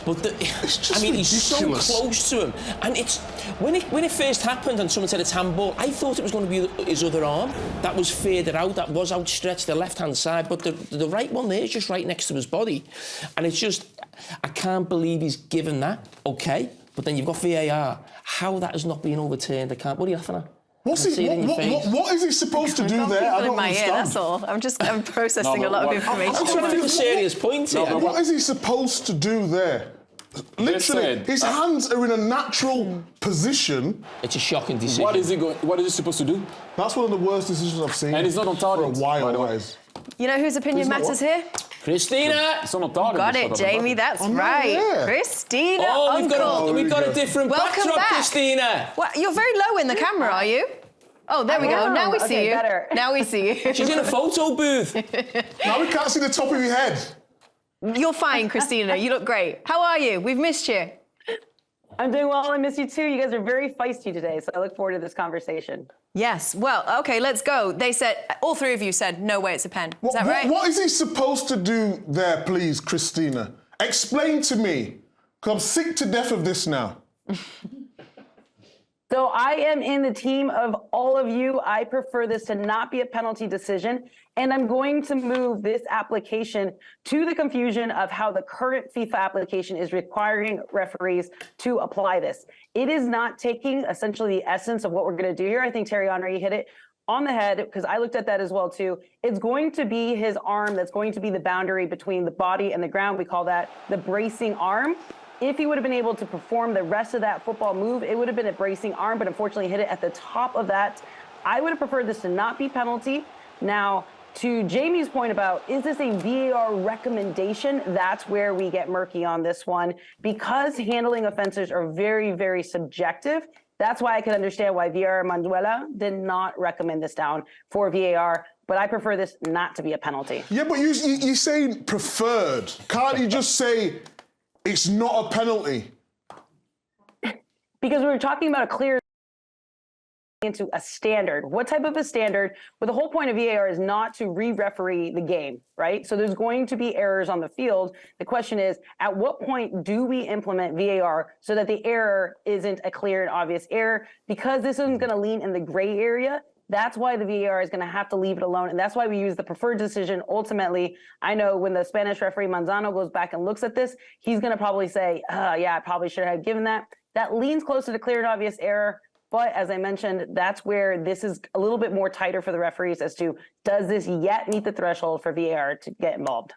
But I mean, he's ridiculous. so close to him, and it's when it first happened, and someone said it's handball. I thought it was going to be his other arm that was further out, that was outstretched, the left-hand side, but the right one there is just right next to his body, and it's just I can't believe he's given that. Okay, but then you've got VAR. How that has not been overturned? I can't. What are you laughing at? What is he supposed to do there? I don't in my understand. ear, that's all. I'm processing a lot of information. I'm trying to make a serious point here. What is he supposed to do there? Literally, his hands are in a natural position. It's a shocking decision. What is he supposed to do? That's one of the worst decisions I've seen. And it's not on target for a while, guys. You know whose opinion matters here? Christina! It's not on target. Got it, Jamie, that's right. Yeah. Christina Oh, we've got Unkel. a different Welcome backdrop, back. Christina. Well, you're very low in the camera, are you? Oh, there we go. Now we see you. Better. Now we see you. She's in a photo booth. Now we can't see the top of your head. You're fine, Christina. You look great. How are you? We've missed you. I'm doing well. I miss you too. You guys are very feisty today, so I look forward to this conversation. Yes. Well, okay, let's go. They said, all three of you said, no way, it's a pen. Is that right? What is he supposed to do there, please, Christina? Explain to me, because I'm sick to death of this now. So I am in the team of all of you. I prefer this to not be a penalty decision, and I'm going to move this application to the confusion of how the current FIFA application is requiring referees to apply this. It is not taking essentially the essence of what we're going to do here. I think Terry Henry hit it on the head, because I looked at that as well too. It's going to be his arm that's going to be the boundary between the body and the ground. We call that the bracing arm. If he would have been able to perform the rest of that football move, it would have been a bracing arm, but unfortunately hit it at the top of that. I would have preferred this to not be penalty. Now, to Jamie's point about, is this a VAR recommendation? That's where we get murky on this one. Because handling offenses are very, very subjective, that's why I could understand why VAR Manuela did not recommend this down for VAR, but I prefer this not to be a penalty. Yeah, but you say preferred. Can't you just say it's not a penalty? Because we were talking about a clear into a standard. What type of a standard? Well, the whole point of VAR is not to re-referee the game, right? So there's going to be errors on the field. The question is, at what point do we implement VAR so that the error isn't a clear and obvious error? Because this isn't going to lean in the gray area, that's why the VAR is going to have to leave it alone. And that's why we use the preferred decision. Ultimately, I know when the Spanish referee Manzano goes back and looks at this, he's going to probably say, yeah, I probably should have given that. That leans closer to clear and obvious error. But as I mentioned, that's where this is a little bit more tighter for the referees as to, does this yet meet the threshold for VAR to get involved?